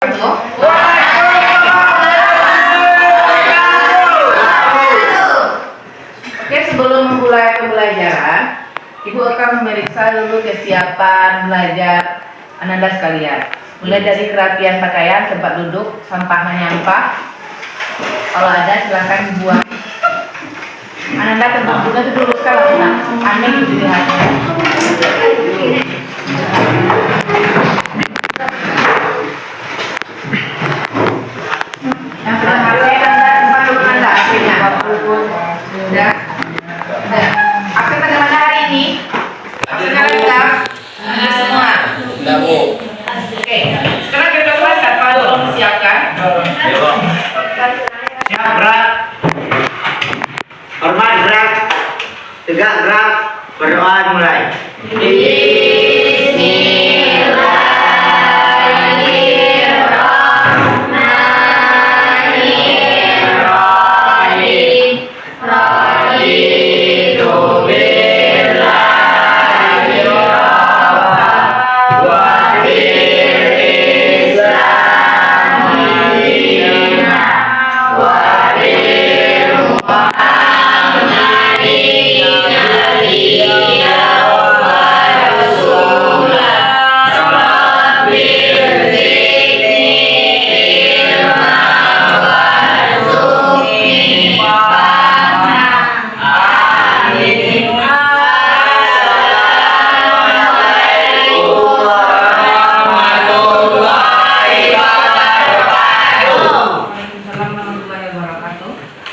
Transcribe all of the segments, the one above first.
wabarakatuh. Oke, sebelum memulai pembelajaran, Ibu akan memeriksa dulu kesiapan belajar Ananda sekalian. Mulai dari kerapian pakaian, tempat duduk, sampah menyampah. Kalau ada silakan dibuang. Ananda tempat duduk itu dulu sekarang. Nah, aneh itu dilihatnya. Yang sudah HP Anda tempat duduk Anda HP-nya. Sudah. Akses bagaimana hari ini? Aksesnya lengkap? Ada semua? Sudah, Bu. Oke, sekarang kita mulai. Siapa tolong siapkan? Siap, gerak. Hormat, gerak. Tegak, gerak. Berdoa mulai.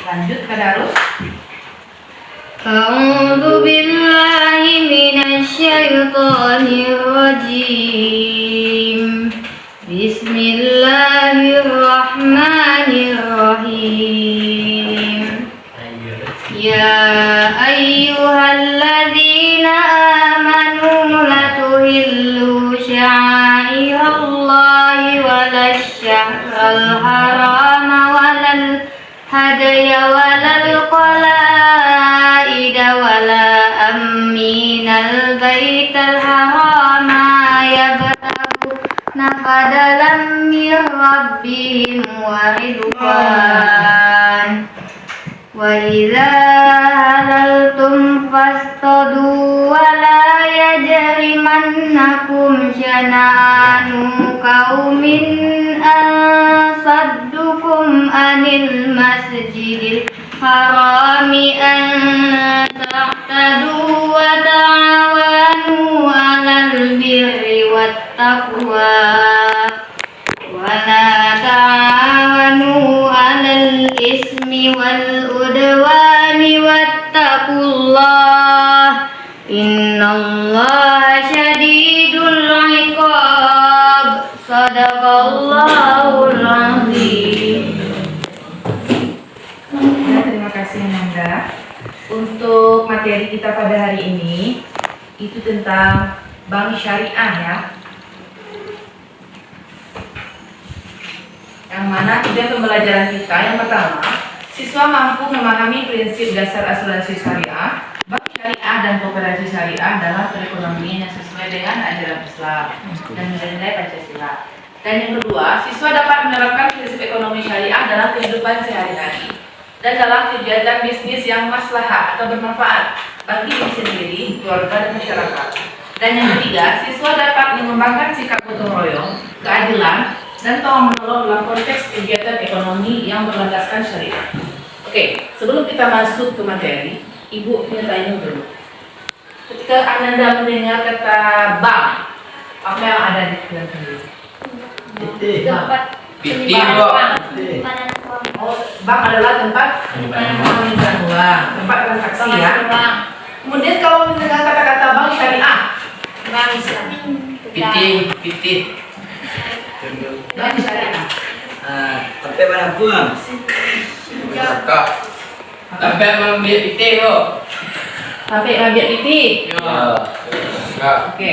Lanjut ke Darus. A'udzu billahi minasyaitonir rajim. Bismillahirrahmanirrahim. Ya ayyuhalladzina amanu la tuhillu sya'airallahi walasy-syahrul harama walal hadaya walal qalaida wala aminal baital harama yabtaguna fadalan min rabbihim wa ridwan wa idza halaltum fastadu wa la yajrimannakum syana'anu qaumin an saddukum anil masjidil harami an ta'tadu wa ta'awanu 'alal birri wat taqwa wa la ta'awanu 'alal ismi wal udwani wattaqullah innallaha syadidul 'iqab. Sadaqallahul azim. Ya, terima kasih Ananda. Untuk materi kita pada hari ini itu tentang bank syariah ya. Yang mana tujuan pembelajaran kita yang pertama, siswa mampu memahami prinsip dasar asuransi syariah, bank syariah dan kooperasi syariah dalam perekonomian yang sesuai dengan ajaran Islam dan nilai-nilai Pancasila. Dan yang kedua, siswa dapat menerapkan prinsip ekonomi syariah dalam kehidupan sehari-hari dan dalam kegiatan bisnis yang maslahah atau bermanfaat bagi diri sendiri, keluarga, dan masyarakat. Dan yang ketiga, siswa dapat mengembangkan sikap gotong royong, keadilan, dan tolong-menolong dalam konteks kegiatan ekonomi yang berlandaskan syariah. Oke, sebelum kita masuk ke materi, Ibu punya tanya dulu. Ketika Ananda mendengar kata bank, apa yang ada di pikiran sendiri? Tempat Piting, Bu. Oh, bank adalah tempat penyimpanan uang, tempat transaksi ya. Kemudian kalau mendengar kata-kata bank syariah, Bank Islam. Piting. bank syariah. Sampai mana pun. Kakak. Sampai mengambil piting, Bu. Sampai ngambil titik. Ya. Kakak. Oke.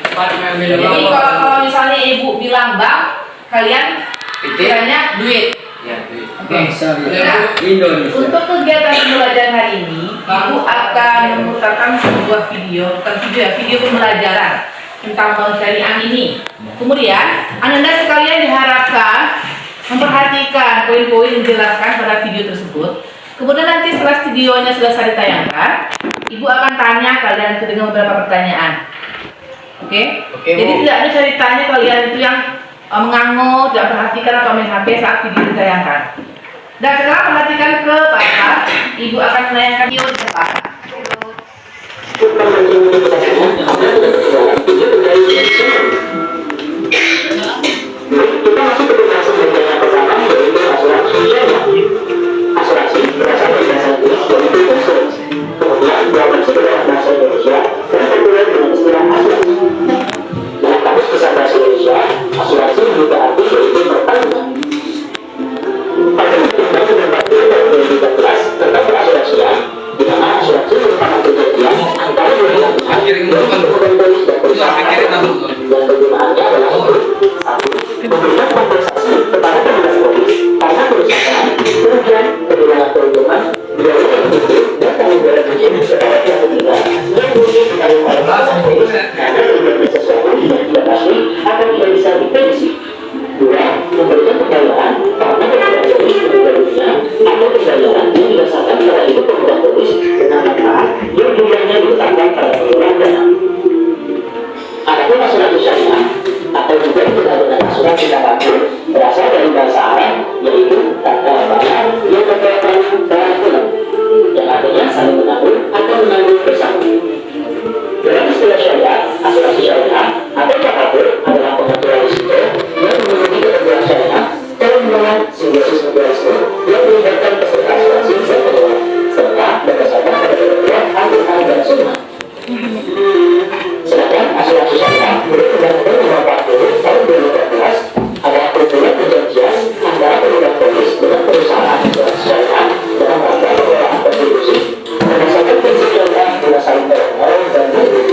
Tempat mengambil Jadi uang. kalau misalnya Ibu bilang bank, kalian Piting. kiranya duit. Ya, duit. Oke. Nah, Indonesia. Untuk kegiatan pembelajaran hari ini, Ibu akan memutarkan sebuah video, bukan video ya, video pembelajaran tentang bank syariah ini. Kemudian, Ananda sekalian diharapkan memperhatikan poin-poin yang dijelaskan pada video tersebut. Kemudian nanti setelah videonya selesai ditayangkan, Ibu akan tanya kalian itu dengan beberapa pertanyaan. Oke? Oke, Jadi Bu. tidak ada ceritanya kalian itu yang mengangguk, tidak perhatikan atau main HP saat video ditayangkan. Dan sekarang perhatikan ke belakang, Ibu akan menayangkan video di depan. Kita masuk ke penjelasan bagian yang pertama, yaitu asuransi syariah. Asuransi berasal dari bahasa Inggris yaitu insurance. Kemudian diadopsi ke dalam bahasa Indonesia dan tertulis dengan istilah asuransi. Dalam kamus besar bahasa Indonesia, asuransi memiliki arti yaitu pertanggungan. Pada Undang-Undang Nomor 40 Tahun 2013 tentang perasuransian, di mana asuransi merupakan perjanjian antara dua pihak yang merupakan polis dan perusahaan asuransi. Dan penggunaannya adalah untuk satu, memberikan kompensasi kepada pengguna polis karena kerusakan, kerugian, kehilangan keuntungan, biaya yang tinggi, dan tanggung jawab hukum kepada pihak ketiga yang mungkin ditanggung oleh pengguna polis karena terjadi sesuatu yang tidak pasti atau tidak bisa diprediksi. Dua, memberikan pembayaran karena pengguna polis meninggal dunia atau pembayaran yang didasarkan pada hidup pengguna polis dengan manfaat yang jumlahnya ditetapkan pada pengeluaran dana. Adapun asuransi syariah atau juga dikenal dengan asuransi apapun berasal dari bahasa Arab yaitu kata bayar yang berkaitan dengan yang artinya saling menanggung atau menanggung bersama. Dalam istilah syariah, asuransi syariah atau apapun adalah pengaturan risiko yang memenuhi ketentuan syariah dalam menawan simbiosis mutualisme yang melibatkan peserta asuransi dan pengelola serta berdasarkan pada ketentuan Al-Quran dan Sunnah. Sedangkan asuransi syariah menurut Undang-Undang Nomor 40 Tahun 2013 adalah perjanjian perjanjian antara pengguna polis dengan perusahaan asuransi syariah dalam rangka pengelolaan kontribusi berdasarkan prinsip yang tidak saling berpengaruh dan berbeda.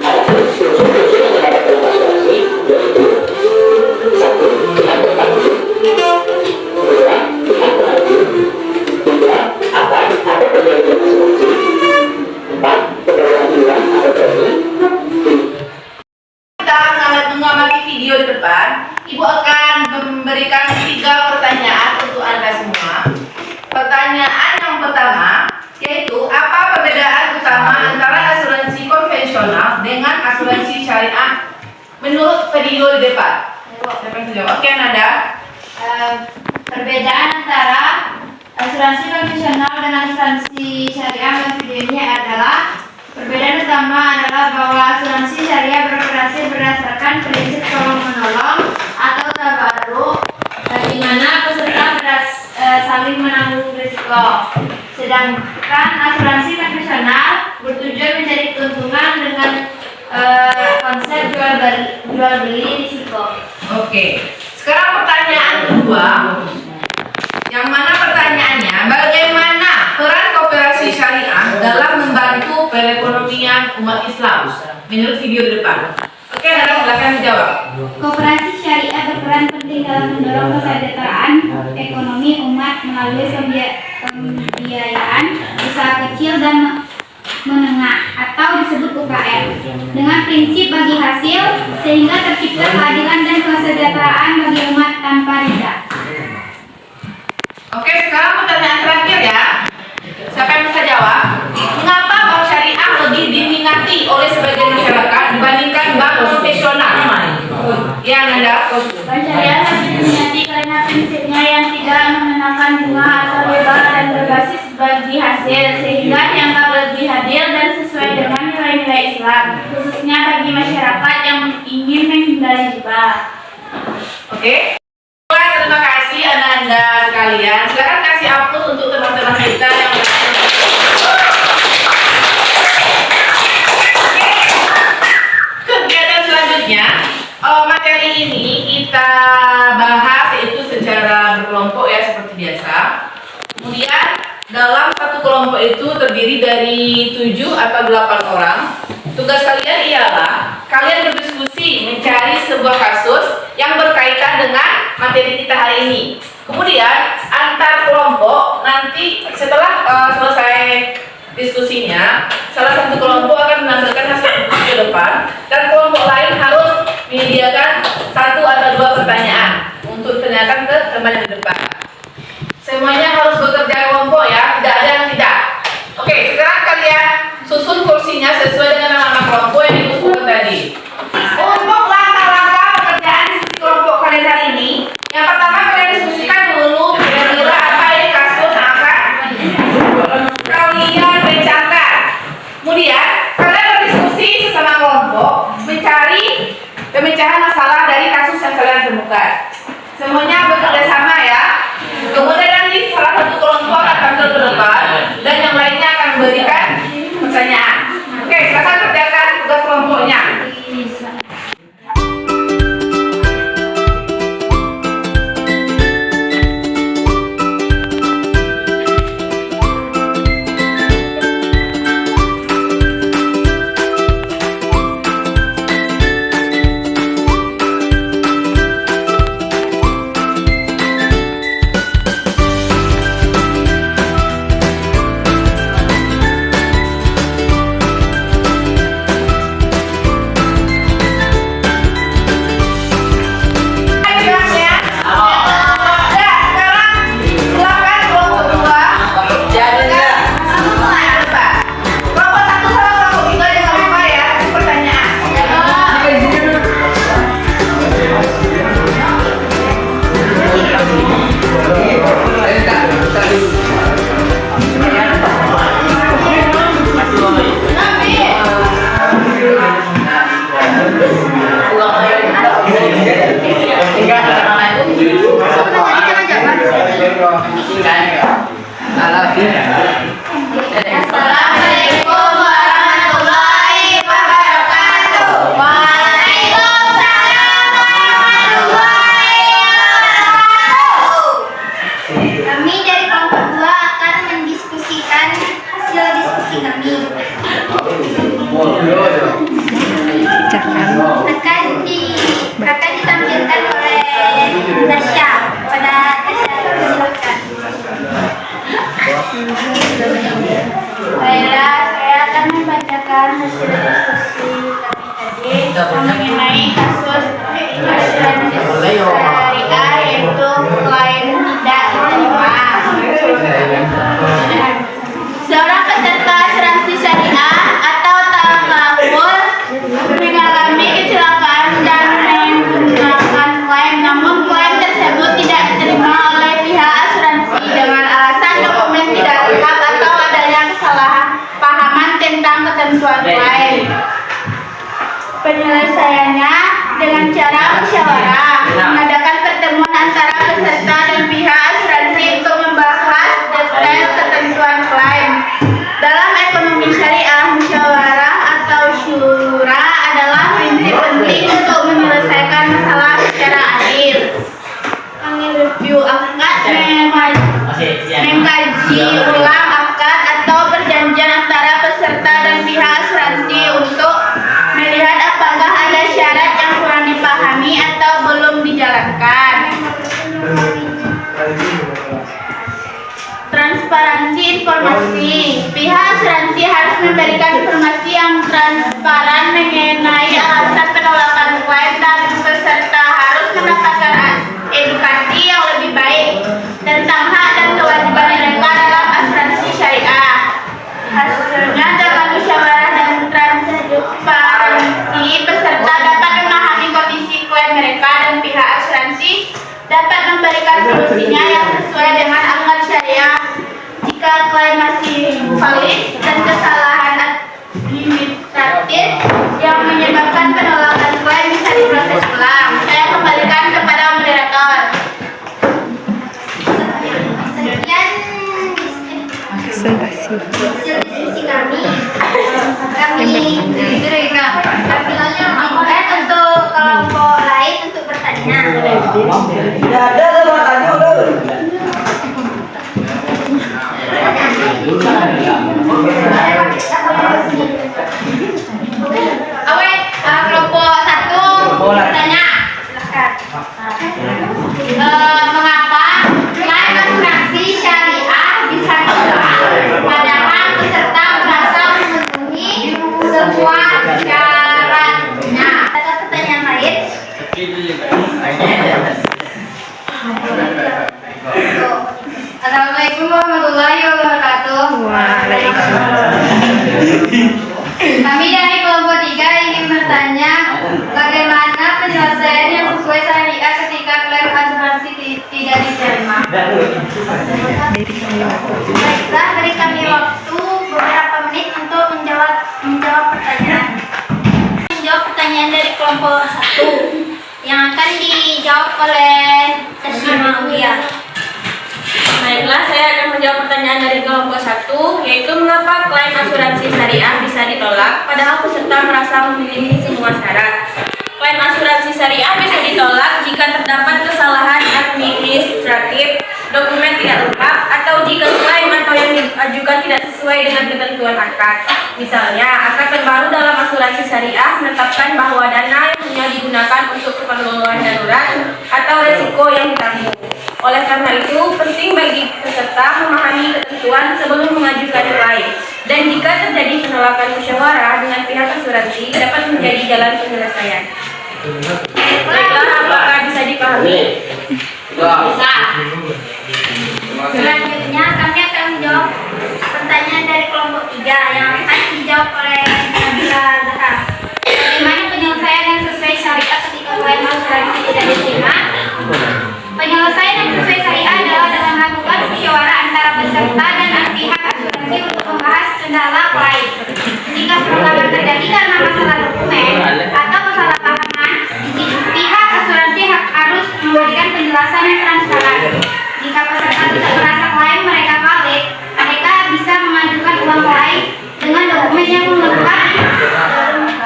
Adapun unsur-unsur yang terdapat dalam asuransi yaitu satu, pihak bertanggung, dua, pihak penanggung, tiga, akad atau perjanjian asuransi, empat, pembayaran iuran atau premi. Kita mengamati video di depan, Ibu akan memberikan 3 pertanyaan untuk Anda semua. Pertanyaan yang pertama, yaitu apa perbedaan utama antara asuransi konvensional dengan asuransi syariah menurut video di depan? Siapa yang jawab? Oke, Nada. Perbedaan antara asuransi konvensional dan asuransi syariah pada video ini adalah perbedaan utama adalah bahwa asuransi syariah beroperasi berdasarkan prinsip tolong-menolong atau tabarruk, di mana peserta saling menanggung risiko. Sedangkan asuransi konvensional bertujuan mencari keuntungan dengan konsep jual beli risiko. Oke. Sekarang pertanyaan kedua. Yang mana pertanyaannya, bagaimana peran koperasi syariah dalam membantu perekonomian umat Islam menurut video di depan? Oke, Nada, silakan menjawab. Koperasi syariah berperan penting dalam mendorong kesejahteraan ekonomi umat melalui pembiayaan usaha kecil dan menengah atau disebut UKM dengan prinsip bagi hasil sehingga tercipta keadilan dan kesejahteraan bagi umat tanpa riba. Oke, sekarang pertanyaan terakhir ya. Siapa yang bisa jawab? Mengapa bank syariah lebih diminati oleh sebagian masyarakat dibandingkan bank konvensional? Ya, Nanda. Bank syariah lebih diminati karena prinsipnya yang tidak mengenakan bunga atau riba dan berbasis bagi hasil sehingga dianggap lebih adil dan sesuai dengan nilai-nilai Islam, khususnya bagi masyarakat yang ingin menghindari riba. Oke. Terima kasih Anda sekalian. Silakan kasih aplaus untuk teman-teman kita yang kegiatan selanjutnya, materi ini kita bahas yaitu secara berkelompok ya seperti biasa. Kemudian dalam satu kelompok itu terdiri dari 7 atau 8 orang. Tugas kalian ialah kalian berdiskusi mencari sebuah kasus yang berkaitan dengan materi kita hari ini. Kemudian antar kelompok nanti setelah selesai diskusinya, salah satu kelompok akan menampilkan hasil diskusi ke depan dan kelompok lain harus menyediakan 1 atau 2 pertanyaan untuk ditanyakan ke teman yang di depan. Semuanya harus bekerja kelompok ya, tidak ada yang tidak. Oke, sekarang kalian susun kursinya sesuai dengan nama kelompok yang diusulkan tadi. Untuk langkah-langkah pekerjaan diskusi kelompok kalian hari ini, yang pertama kalian diskusikan dulu kira-kira apa ini kasus yang akan kalian rencanakan. Kemudian kalian berdiskusi sesama kelompok mencari pemecahan masalah dari kasus yang kalian temukan. Semuanya bekerja sama ya. Kemudian nanti salah satu kelompok akan tampil ke depan dan yang lainnya akan memberikan pertanyaan. Oke, silakan kerjakan tugas kelompoknya. Assalamualaikum warahmatullahi wabarakatuh. Waalaikumsalam warahmatullahi wabarakatuh. Kami dari kelompok 2 akan mendiskusikan hasil diskusi kami. Akan ditampilkan oleh Tasya. Pada Tasya silakan. Baiklah, saya akan membacakan hasil diskusi kami tadi mengenai kasus asuransi syariah yaitu klien tidak diterima. Seorang peserta asuransi syariah atau tawakul mengalami kecelakaan dan menggunakan klaim, namun klaim tersebut tidak diterima oleh pihak asuransi dengan alasan dokumen tidak lengkap atau adanya kesalahpahaman tentang ketentuan klaim. Penyelesaiannya dengan cara musyawarah, mengadakan pertemuan antara peserta dan pihak asuransi untuk membahas detail ketentuan klaim. Dalam ekonomi syariah, musyawarah atau syura adalah prinsip penting untuk menyelesaikan masalah secara adil. Kami review akad, mengkaji ulang akad atau perjanjian antara peserta dan pihak asuransi untuk melihat apakah ada syarat yang kurang dipahami atau belum dijalankan. Transparansi informasi. Pihak asuransi harus memberikan informasi yang transparan mengenai alasan penolakan klaim dan peserta harus mendapatkan edukasi yang lebih baik tentang hak dan kewajiban mereka dalam asuransi syariah. Hasilnya dalam musyawarah dan transparansi, peserta dapat memahami kondisi klaim mereka dan pihak asuransi dapat memberikan solusinya yang sesuai dengan akad syariah. Jika klaim masih valid dan kesalahan administratif yang menyebabkan penolakan klaim bisa diproses ulang. Saya kembalikan kepada moderator. Sekian hasil diskusi kami. Kemudian untuk kelompok lain untuk bertanya. Tidak ada tanya udah. Kelompok 1 bertanya. Silakan. Mengapa klaim asuransi syariah bisa ditolak padahal peserta merasa memenuhi semua syaratnya? Ada pertanyaan lain? Assalamualaikum warahmatullahi wabarakatuh. Kami dari kelompok 3 ingin bertanya bagaimana penyelesaian yang sesuai syariah ketika klaim asuransi tidak diterima. Baiklah, beri kami waktu beberapa menit untuk menjawab pertanyaan. Menjawab pertanyaan dari kelompok 1 yang akan dijawab oleh Tasima Ugia. Baiklah, saya akan menjawab pertanyaan dari kelompok 1, yaitu mengapa klaim asuransi syariah bisa ditolak padahal peserta merasa memiliki semua syarat. Klaim asuransi syariah bisa ditolak jika terdapat kesalahan administratif, dokumen tidak lengkap, atau jika klaim atau yang diajukan tidak sesuai dengan ketentuan akad. Misalnya, akad terbaru dalam asuransi syariah menetapkan bahwa dana yang hanya digunakan untuk keperluan darurat atau resiko yang ditanggung. Oleh karena itu, penting bagi peserta memahami ketentuan sebelum mengajukan klaim. Dan jika terjadi penolakan musyawarah dengan pihak asuransi, dapat menjadi jalan penyelesaian. Baiklah, apakah bisa dipahami? Bisa. Selanjutnya kami akan menjawab pertanyaan dari kelompok 3 yang akan dijawab oleh Nabila Zahra. Bagaimana penyelesaian yang sesuai syariah ketika klaim asuransi tidak diterima? Penyelesaian yang sesuai syariah adalah dengan melakukan musyawarah antara peserta dan pihak asuransi untuk membahas kendala klaim. Jika penolakan terjadi karena masalah dokumen atau kesalahpahaman, pihak asuransi harus memberikan penjelasan yang transparan. Jika peserta tidak merasa klaim mereka valid, mereka bisa mengajukan uang klaim dengan dokumen yang lengkap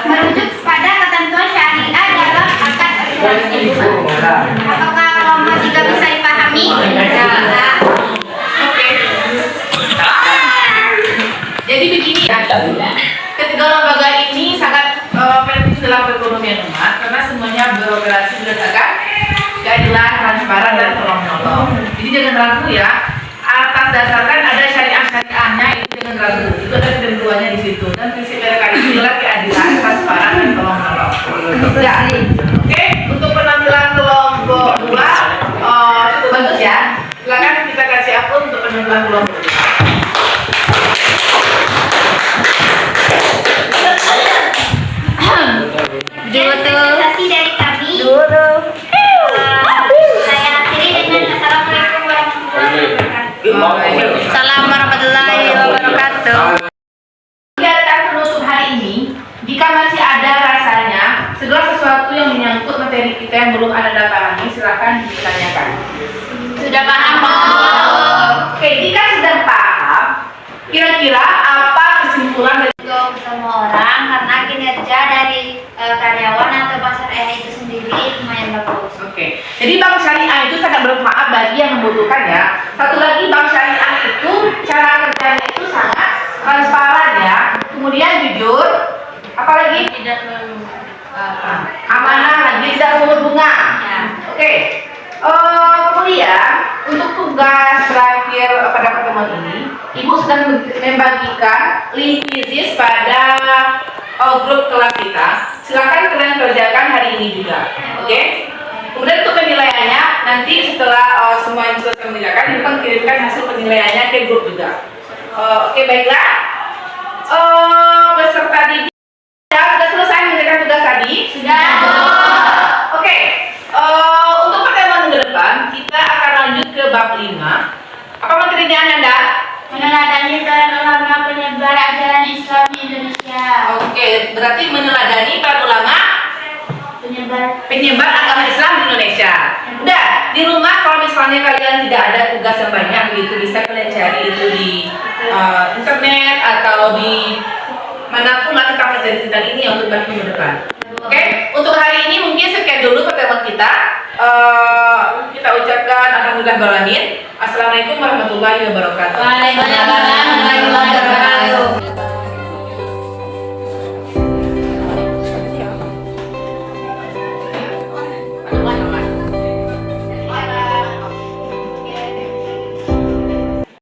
merujuk pada ketentuan syariah dalam akad asuransi. Apakah kelompok 3 bisa dipahami? Ya. Oke. Jadi begini ya, ketiga lembaga ini sangat penting dalam perekonomian umat karena semuanya beroperasi berdasarkan keadilan, transparan, dan tolong menolong. Jadi jangan ragu ya, atas dasarkan ada syariahnya itu jangan ragu, itu ada ketentuannya di situ dan prinsip mereka itu adalah keadilan, transparan, dan tolong menolong. Ya. Oke, untuk penampilan kelompok 2 cukup bagus ya. Silakan kita kasih akun untuk penampilan kelompok 2. Presentasi dari kami. Saya akhiri dengan Assalamualaikum warahmatullahi wabarakatuh. Salam warahmatullahi wabarakatuh. Kegiatan penutup hari ini, jika masih ada rasanya, segala sesuatu yang menyangkut materi kita yang belum Anda pahami, silakan ditanyakan. Sudah paham? Oke, jika sudah paham, kira-kira apa kesimpulan dari Untuk semua orang karena kinerja dari karyawan atau bank syariah itu sendiri lumayan bagus. Oke, jadi bank syariah itu sangat bermanfaat bagi yang membutuhkannya. Satu lagi, bank syariah itu cara kerjanya itu sangat transparan ya. Kemudian jujur, apalagi Tidak amanah lagi, tidak memungut bunga. Ya. Oke. Kemudian untuk tugas terakhir pada pertemuan ini, Ibu sedang membagikan link thesis pada grup kelas kita. Silakan kalian kerjakan hari ini juga. Oke? Kemudian untuk penilaiannya nanti setelah semua yang selesai mengerjakan, Ibu akan kirimkan hasil penilaiannya ke grup juga. Oke, baiklah. Peserta didik sudah selesai mengerjakan tugas tadi? Sudah. Oke. Untuk pertemuan ke depan kita akan lanjut ke bab 5. Apa materinya Anda? Meneladani peran ulama penyebar ajaran Islam di Indonesia. Oke, berarti meneladani peran ulama penyebar agama Islam di Indonesia. Udah, di rumah kalau misalnya kalian tidak ada tugas yang banyak gitu, bisa kalian cari itu di internet atau di manapun lah tentang tentang ini untuk bab minggu depan. Oke, untuk hari ini mungkin sekian dulu pertemuan kita. Kita ucapkan alhamdulillah beralamin. Assalamualaikum warahmatullahi wabarakatuh. Waalaikumsalam warahmatullahi wabarakatuh.